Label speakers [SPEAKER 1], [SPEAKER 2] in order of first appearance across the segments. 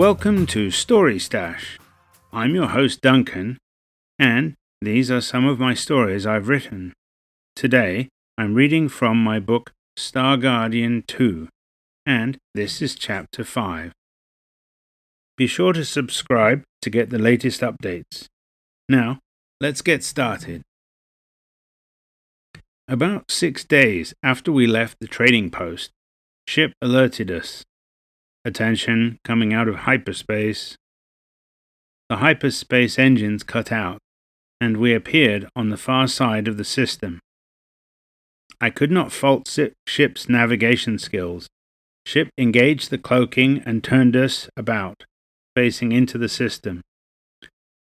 [SPEAKER 1] Welcome to Story Stash. I'm your host Duncan, and these are some of my stories I've written. Today, I'm reading from my book Star Guardian 2, and this is Chapter 5. Be sure to subscribe to get the latest updates. Now, let's get started. About 6 days after we left the trading post, Ship alerted us. Attention, coming out of hyperspace. The hyperspace engines cut out, and we appeared on the far side of the system. I could not fault Ship's navigation skills. Ship engaged the cloaking and turned us about, facing into the system.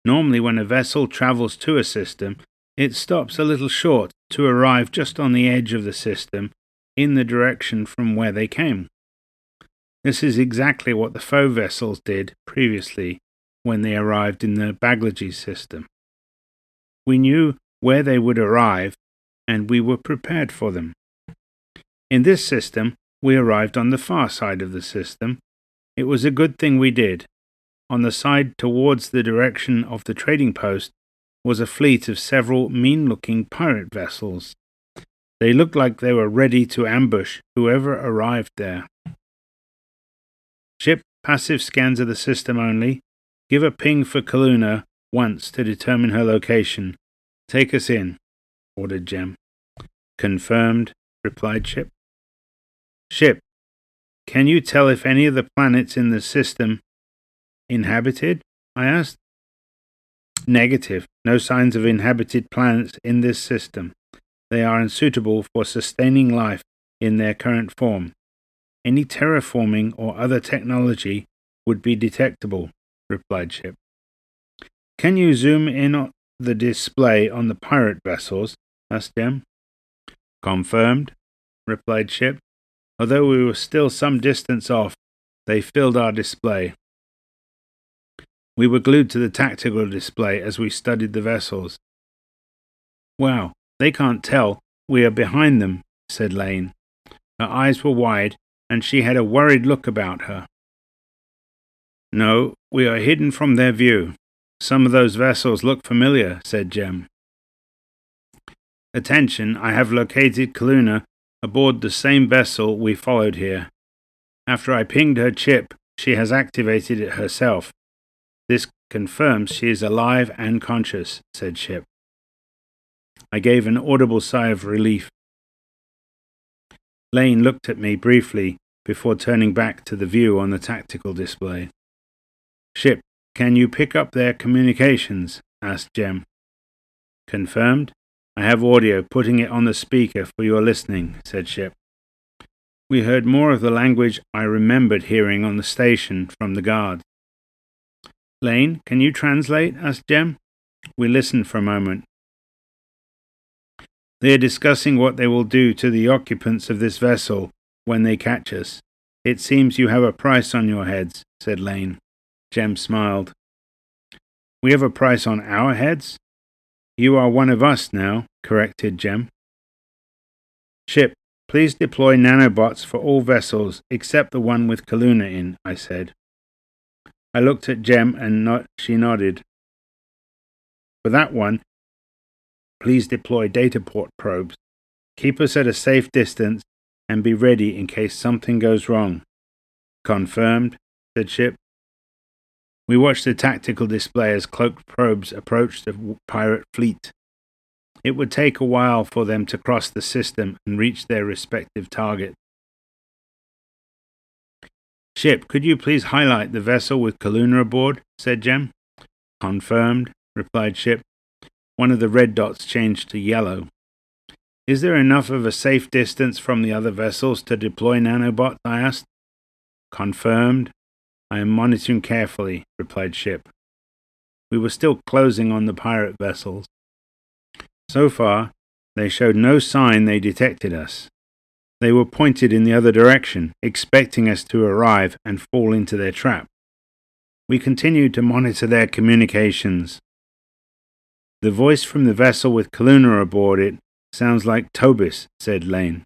[SPEAKER 1] Normally when a vessel travels to a system, it stops a little short to arrive just on the edge of the system in the direction from where they came. This is exactly what the foe vessels did previously when they arrived in the Baglaji system. We knew where they would arrive, and we were prepared for them. In this system, we arrived on the far side of the system. It was a good thing we did. On the side towards the direction of the trading post was a fleet of several mean-looking pirate vessels. They looked like they were ready to ambush whoever arrived there. Ship, passive scans of the system only. Give a ping for Kaluna once to determine her location. Take us in, ordered Jem. Confirmed, replied Ship. Ship, can you tell if any of the planets in the system inhabited? I asked. Negative. No signs of inhabited planets in this system. They are unsuitable for sustaining life in their current form. Any terraforming or other technology would be detectable, replied Ship. Can you zoom in on the display on the pirate vessels? Asked Jem. Confirmed, replied Ship. Although we were still some distance off, they filled our display. We were glued to the tactical display as we studied the vessels. Wow, they can't tell we are behind them, said Lane. Her eyes were wide, and she had a worried look about her. No, we are hidden from their view. Some of those vessels look familiar, said Jem. Attention, I have located Kaluna aboard the same vessel we followed here. After I pinged her chip, she has activated it herself. This confirms she is alive and conscious, said Ship. I gave an audible sigh of relief. Lane looked at me briefly before turning back to the view on the tactical display. Ship, can you pick up their communications? Asked Jem. Confirmed. I have audio, putting it on the speaker for your listening, said Ship. We heard more of the language I remembered hearing on the station from the guard. Lane, can you translate? Asked Jem. We listened for a moment. They are discussing what they will do to the occupants of this vessel when they catch us. It seems you have a price on your heads, said Lane. Jem smiled. We have a price on our heads? You are one of us now, corrected Jem. Ship, please deploy nanobots for all vessels except the one with Kaluna in, I said. I looked at Jem and she nodded. For that one, please deploy dataport probes. Keep us at a safe distance and be ready in case something goes wrong. Confirmed, said Ship. We watched the tactical display as cloaked probes approached the pirate fleet. It would take a while for them to cross the system and reach their respective targets. Ship, could you please highlight the vessel with Kaluna aboard? Said Jem. Confirmed, replied Ship. One of the red dots changed to yellow. Is there enough of a safe distance from the other vessels to deploy nanobots? I asked. Confirmed. I am monitoring carefully, replied Ship. We were still closing on the pirate vessels. So far, they showed no sign they detected us. They were pointed in the other direction, expecting us to arrive and fall into their trap. We continued to monitor their communications. The voice from the vessel with Kaluna aboard it sounds like Tobis, said Lane.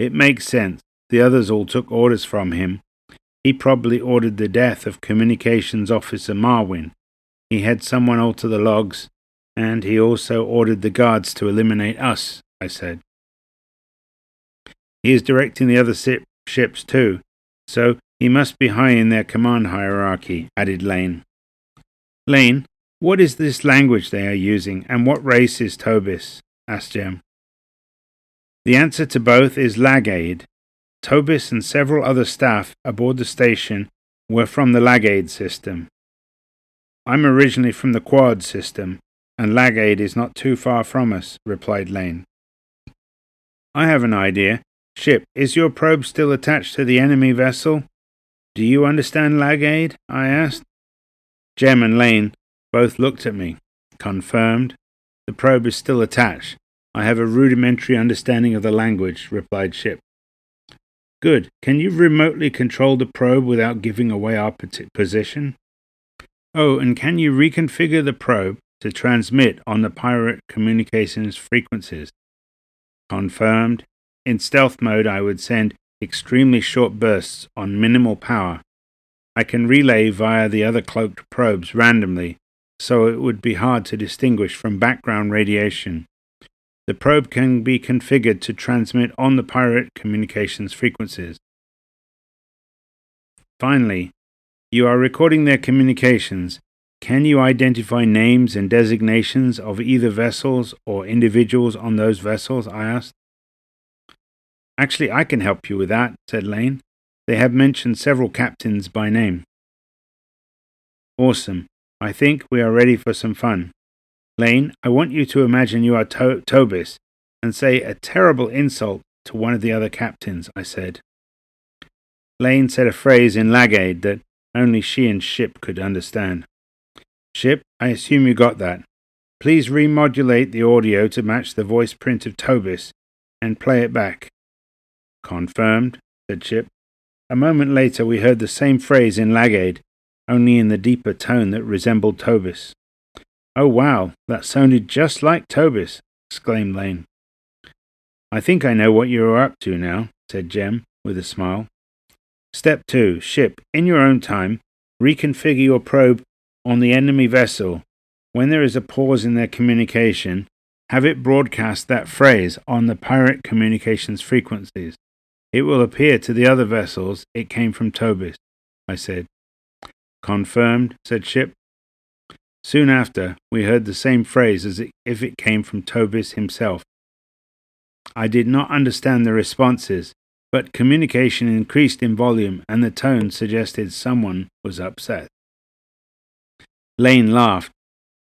[SPEAKER 1] It makes sense. The others all took orders from him. He probably ordered the death of Communications Officer Marwin. He had someone alter the logs, and he also ordered the guards to eliminate us, I said. He is directing the other ships too, so he must be high in their command hierarchy, added Lane. Lane, what is this language they are using, and what race is Tobis? Asked Jem. The answer to both is Lagaid. Tobis and several other staff aboard the station were from the Lagaid system. I'm originally from the Quad system, and Lagaid is not too far from us, replied Lane. I have an idea. Ship, is your probe still attached to the enemy vessel? Do you understand Lagaid? I asked. Jem and Lane both looked at me. Confirmed. The probe is still attached. I have a rudimentary understanding of the language, replied Ship. Good. Can you remotely control the probe without giving away our position? Oh, and can you reconfigure the probe to transmit on the pirate communications frequencies? Confirmed. In stealth mode, I would send extremely short bursts on minimal power. I can relay via the other cloaked probes randomly, so it would be hard to distinguish from background radiation. The probe can be configured to transmit on the pirate communications frequencies. Finally, you are recording their communications. Can you identify names and designations of either vessels or individuals on those vessels? I asked. Actually, I can help you with that, said Lane. They have mentioned several captains by name. Awesome. I think we are ready for some fun. Lane, I want you to imagine you are Tobis and say a terrible insult to one of the other captains, I said. Lane said a phrase in Lagaid that only she and Ship could understand. Ship, I assume you got that. Please remodulate the audio to match the voice print of Tobis and play it back. Confirmed, said Ship. A moment later we heard the same phrase in Lagaid, only in the deeper tone that resembled Tobis. Oh wow, that sounded just like Tobis, exclaimed Lane. I think I know what you are up to now, said Jem, with a smile. Step 2. Ship, in your own time, reconfigure your probe on the enemy vessel. When there is a pause in their communication, have it broadcast that phrase on the pirate communications frequencies. It will appear to the other vessels it came from Tobis, I said. Confirmed, said Ship. Soon after, we heard the same phrase as if it came from Tobis himself. I did not understand the responses, but communication increased in volume and the tone suggested someone was upset. Lane laughed.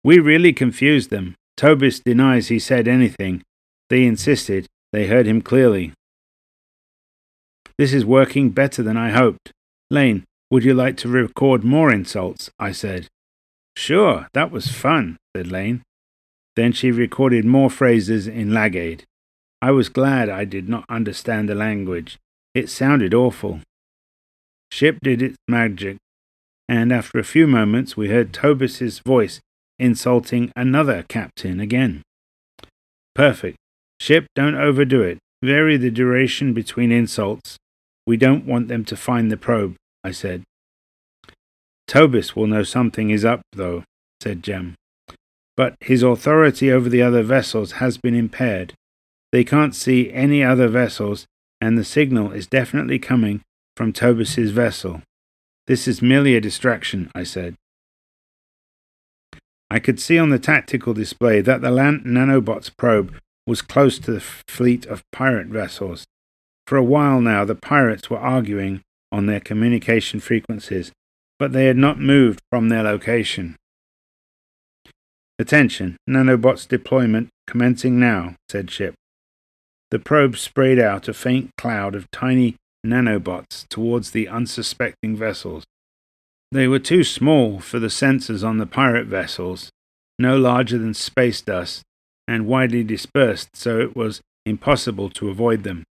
[SPEAKER 1] We really confused them. Tobis denies he said anything. They insisted they heard him clearly. This is working better than I hoped. Lane, would you like to record more insults? I said. Sure, that was fun, said Lane. Then she recorded more phrases in Lagaid. I was glad I did not understand the language. It sounded awful. Ship did its magic, and after a few moments we heard Tobis's voice insulting another captain again. Perfect. Ship, don't overdo it. Vary the duration between insults. We don't want them to find the probe, I said. Tobis will know something is up, though, said Jem. But his authority over the other vessels has been impaired. They can't see any other vessels, and the signal is definitely coming from Tobis's vessel. This is merely a distraction, I said. I could see on the tactical display that the nanobot's probe was close to the fleet of pirate vessels. For a while now, the pirates were arguing on their communication frequencies, but they had not moved from their location. Attention, nanobot's deployment commencing now, said Ship. The probe sprayed out a faint cloud of tiny nanobots towards the unsuspecting vessels. They were too small for the sensors on the pirate vessels, no larger than space dust, and widely dispersed, so it was impossible to avoid them.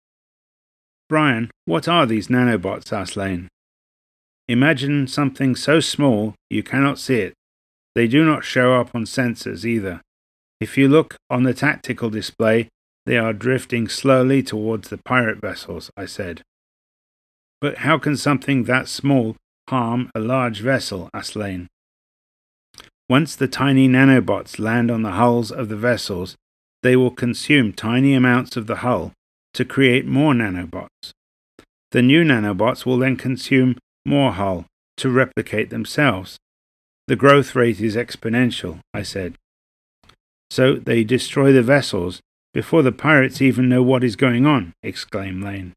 [SPEAKER 1] Brian, what are these nanobots? Asked Lane. Imagine something so small you cannot see it. They do not show up on sensors either. If you look on the tactical display, they are drifting slowly towards the pirate vessels, I said. But how can something that small harm a large vessel? Asked Lane. Once the tiny nanobots land on the hulls of the vessels, they will consume tiny amounts of the hull to create more nanobots. The new nanobots will then consume more hull to replicate themselves. The growth rate is exponential, I said. So they destroy the vessels before the pirates even know what is going on, exclaimed Lane.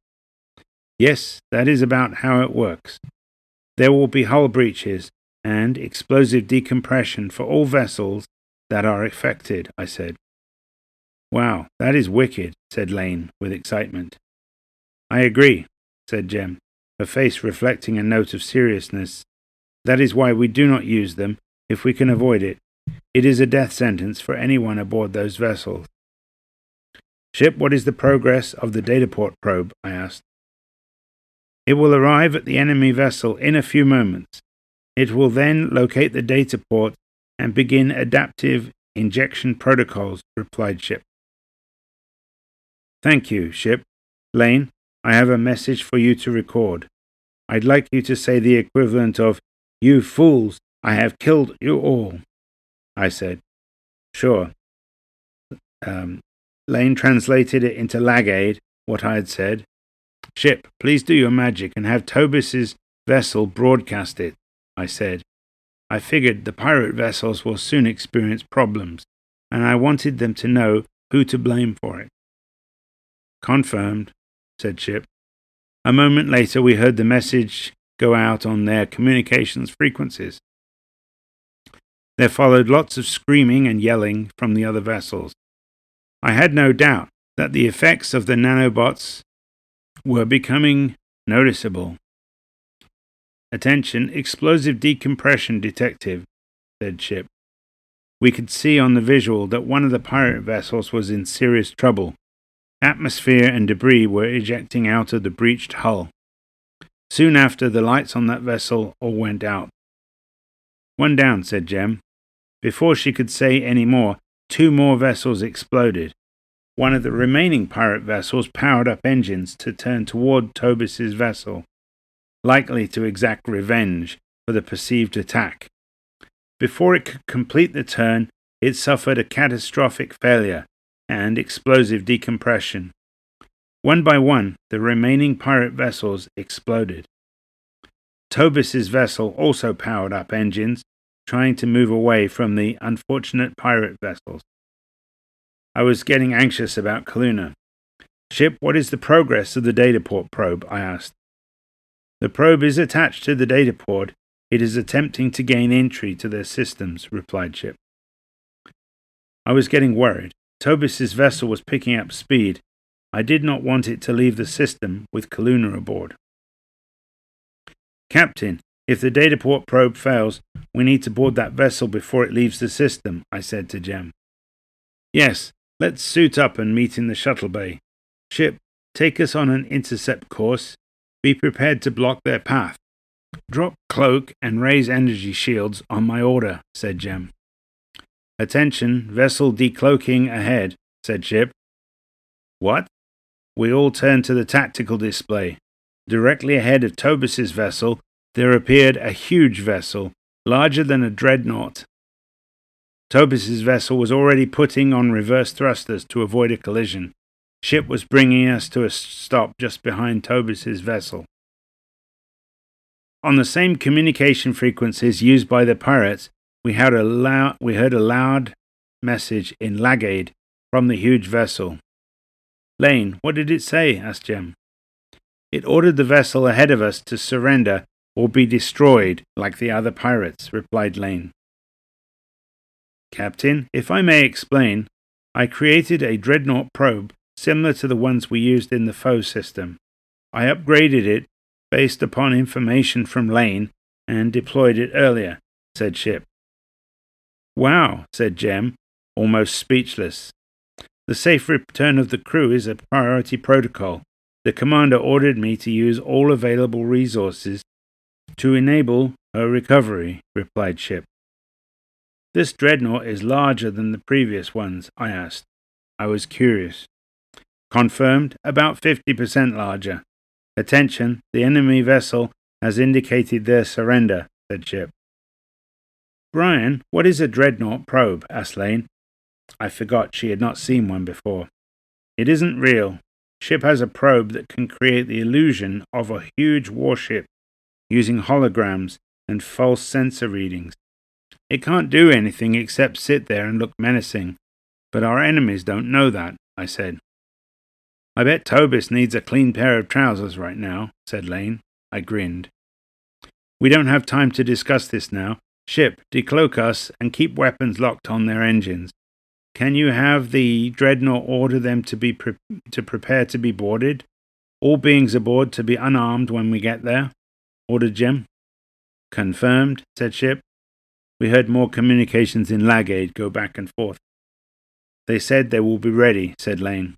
[SPEAKER 1] Yes, that is about how it works. There will be hull breaches and explosive decompression for all vessels that are affected, I said. Wow, that is wicked, said Lane with excitement. I agree, said Jem, her face reflecting a note of seriousness. That is why we do not use them if we can avoid it. It is a death sentence for anyone aboard those vessels. Ship, what is the progress of the dataport probe? I asked. It will arrive at the enemy vessel in a few moments. It will then locate the dataport and begin adaptive injection protocols, replied Ship. Thank you, Ship. Lane, I have a message for you to record. I'd like you to say the equivalent of, "You fools, I have killed you all," I said. Sure. Lane translated it into Lagaid, what I had said. Ship, please do your magic and have Tobus's vessel broadcast it, I said. I figured the pirate vessels will soon experience problems, and I wanted them to know who to blame for it. Confirmed, said Ship. A moment later we heard the message go out on their communications frequencies. There followed lots of screaming and yelling from the other vessels. I had no doubt that the effects of the nanobots were becoming noticeable. Attention, explosive decompression detective, said Ship. We could see on the visual that one of the pirate vessels was in serious trouble. Atmosphere and debris were ejecting out of the breached hull. Soon after, the lights on that vessel all went out. One down, said Jem. Before she could say any more, 2 more vessels exploded. One of the remaining pirate vessels powered up engines to turn toward Tobus's vessel, likely to exact revenge for the perceived attack. Before it could complete the turn, it suffered a catastrophic failure and explosive decompression. One by one, the remaining pirate vessels exploded. Tobus's vessel also powered up engines, trying to move away from the unfortunate pirate vessels. I was getting anxious about Kaluna. Ship, what is the progress of the dataport probe? I asked. The probe is attached to the dataport. It is attempting to gain entry to their systems, replied Ship. I was getting worried. Tobus's vessel was picking up speed. I did not want it to leave the system with Kaluna aboard. Captain, if the dataport probe fails, we need to board that vessel before it leaves the system, I said to Jem. Yes, let's suit up and meet in the shuttle bay. Ship, take us on an intercept course. Be prepared to block their path. Drop cloak and raise energy shields on my order, said Jem. Attention, vessel decloaking ahead, said Ship. What? We all turned to the tactical display. Directly ahead of Tobus's vessel, there appeared a huge vessel, larger than a dreadnought. Tobus's vessel was already putting on reverse thrusters to avoid a collision. Ship was bringing us to a stop just behind Tobus's vessel. On the same communication frequencies used by the pirates, we heard a loud message in Lagaid from the huge vessel. Lane, what did it say? Asked Jem. It ordered the vessel ahead of us to surrender or be destroyed like the other pirates, replied Lane. Captain, if I may explain, I created a dreadnought probe similar to the ones we used in the foe system. I upgraded it based upon information from Lane and deployed it earlier, said Ship. Wow, said Jem, almost speechless. The safe return of the crew is a priority protocol. The commander ordered me to use all available resources to enable her recovery, replied Ship. This dreadnought is larger than the previous ones, I asked. I was curious. Confirmed, about 50% larger. Attention, the enemy vessel has indicated their surrender, said Ship. Brian, what is a dreadnought probe? Asked Lane. I forgot she had not seen one before. It isn't real. Ship has a probe that can create the illusion of a huge warship using holograms and false sensor readings. It can't do anything except sit there and look menacing, but our enemies don't know that, I said. I bet Tobis needs a clean pair of trousers right now, said Lane. I grinned. We don't have time to discuss this now. Ship, decloak us and keep weapons locked on their engines. Can you have the dreadnought order them to prepare to be boarded? All beings aboard to be unarmed when we get there, ordered Jem. Confirmed, said Ship. We heard more communications in Lagade go back and forth. They said they will be ready, said Lane.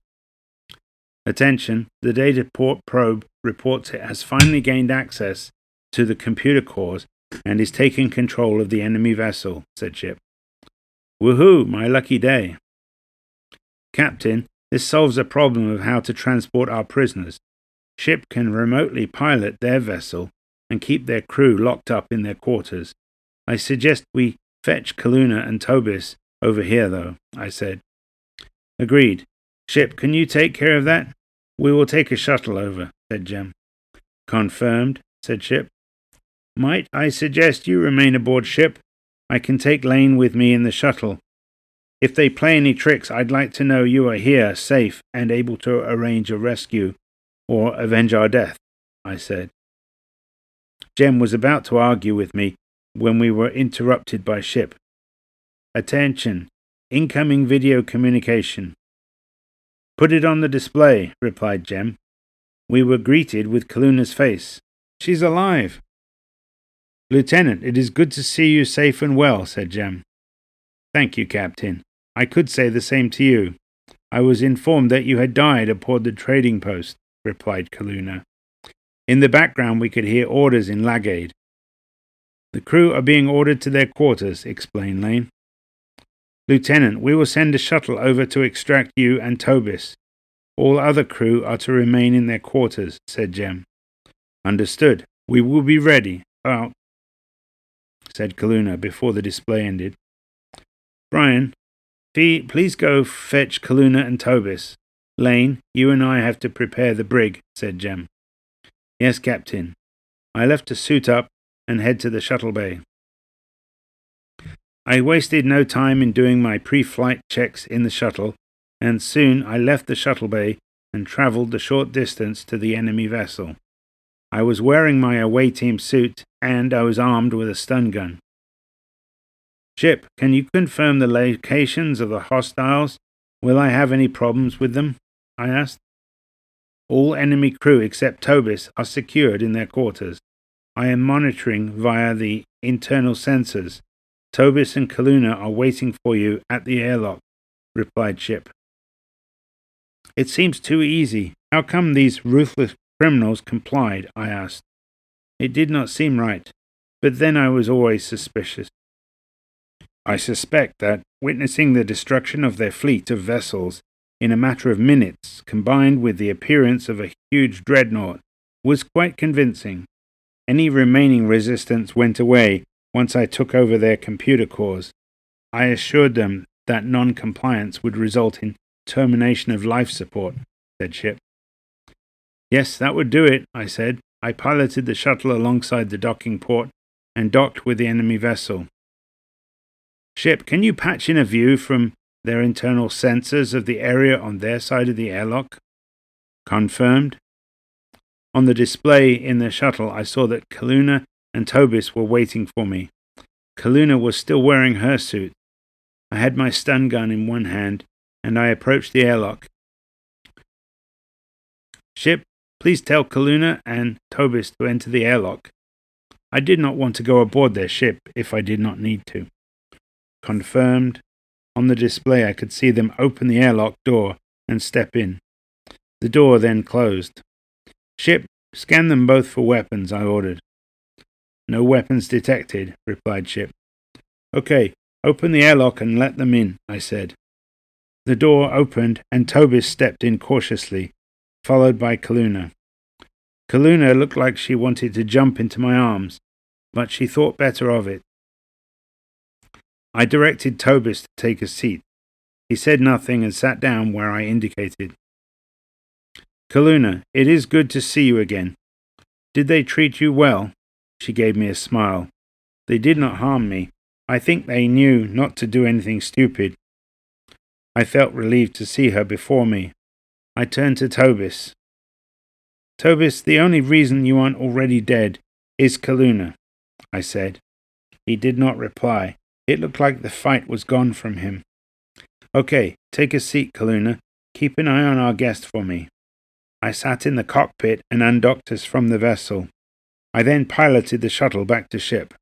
[SPEAKER 1] Attention, the data port probe reports it has finally gained access to the computer cores and is taking control of the enemy vessel, said Ship. Woohoo, my lucky day. Captain, this solves a problem of how to transport our prisoners. Ship can remotely pilot their vessel and keep their crew locked up in their quarters. I suggest we fetch Kaluna and Tobis over here, though, I said. Agreed. Ship, can you take care of that? We will take a shuttle over, said Jem. Confirmed, said Ship. Might I suggest you remain aboard Ship? I can take Lane with me in the shuttle. If they play any tricks, I'd like to know you are here, safe, and able to arrange a rescue or avenge our death, I said. Jem was about to argue with me when we were interrupted by Ship. Attention, incoming video communication. Put it on the display, replied Jem. We were greeted with Kaluna's face. She's alive. Lieutenant, it is good to see you safe and well, said Jem. Thank you, Captain. I could say the same to you. I was informed that you had died aboard the trading post, replied Kaluna. In the background we could hear orders in Lagade. The crew are being ordered to their quarters, explained Lane. Lieutenant, we will send a shuttle over to extract you and Tobis. All other crew are to remain in their quarters, said Jem. Understood. We will be ready. Out, said Kaluna before the display ended. Brian, please go fetch Kaluna and Tobis. Lane, you and I have to prepare the brig, said Jem. Yes, Captain. I left to suit up and head to the shuttle bay. I wasted no time in doing my pre-flight checks in the shuttle, and soon I left the shuttle bay and travelled the short distance to the enemy vessel. I was wearing my away team suit, and I was armed with a stun gun. Ship, can you confirm the locations of the hostiles? Will I have any problems with them? I asked. All enemy crew except Tobis are secured in their quarters. I am monitoring via the internal sensors. Tobis and Kaluna are waiting for you at the airlock, replied Ship. It seems too easy. How come these ruthless criminals complied? I asked. It did not seem right, but then I was always suspicious. I suspect that, witnessing the destruction of their fleet of vessels in a matter of minutes, combined with the appearance of a huge dreadnought, was quite convincing. Any remaining resistance went away once I took over their computer cores. I assured them that non-compliance would result in termination of life support, said Ship. Yes, that would do it, I said. I piloted the shuttle alongside the docking port and docked with the enemy vessel. Ship, can you patch in a view from their internal sensors of the area on their side of the airlock? Confirmed. On the display in the shuttle, I saw that Kaluna and Tobis were waiting for me. Kaluna was still wearing her suit. I had my stun gun in one hand, and I approached the airlock. Ship, please tell Kaluna and Tobis to enter the airlock. I did not want to go aboard their ship if I did not need to. Confirmed. On the display I could see them open the airlock door and step in. The door then closed. Ship, scan them both for weapons, I ordered. No weapons detected, replied Ship. Okay, open the airlock and let them in, I said. The door opened and Tobis stepped in cautiously, followed by Kaluna. Kaluna looked like she wanted to jump into my arms, but she thought better of it. I directed Tobis to take a seat. He said nothing and sat down where I indicated. Kaluna, it is good to see you again. Did they treat you well? She gave me a smile. They did not harm me. I think they knew not to do anything stupid. I felt relieved to see her before me. I turned to Tobis. Tobis, the only reason you aren't already dead is Kaluna, I said. He did not reply. It looked like the fight was gone from him. Okay, take a seat, Kaluna. Keep an eye on our guest for me. I sat in the cockpit and undocked us from the vessel. I then piloted the shuttle back to ship.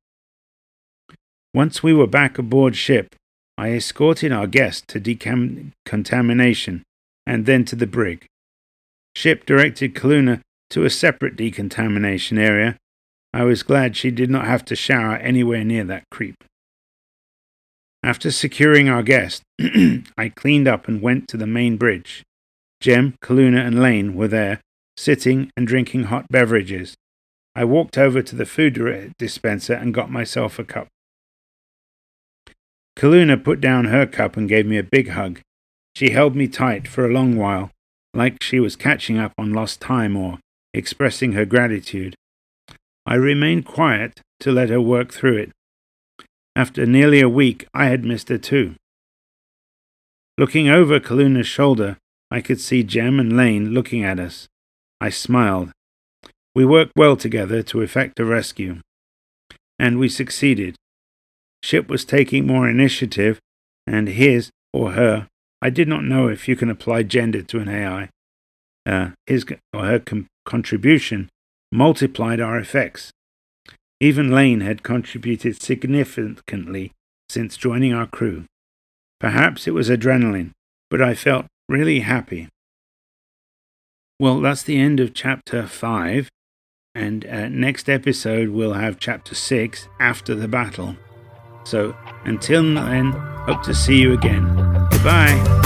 [SPEAKER 1] Once we were back aboard ship, I escorted our guest to decontamination and then to the brig. Ship directed Kaluna to a separate decontamination area. I was glad she did not have to shower anywhere near that creep. After securing our guest, I cleaned up and went to the main bridge. Jem, Kaluna, and Lane were there, sitting and drinking hot beverages. I walked over to the food dispenser and got myself a cup. Kaluna put down her cup and gave me a big hug. She held me tight for a long while, like she was catching up on lost time or expressing her gratitude. I remained quiet to let her work through it. After nearly a week, I had missed her too. Looking over Kaluna's shoulder, I could see Jem and Lane looking at us. I smiled. We worked well together to effect a rescue. And we succeeded. Ship was taking more initiative, and his or her, I did not know if you can apply gender to an AI, his or her contribution multiplied our effects. Even Lane had contributed significantly since joining our crew. Perhaps it was adrenaline, but I felt really happy. Well, that's the end of Chapter 5, and next episode we'll have Chapter 6, After the Battle. So, until then, hope to see you again. Goodbye.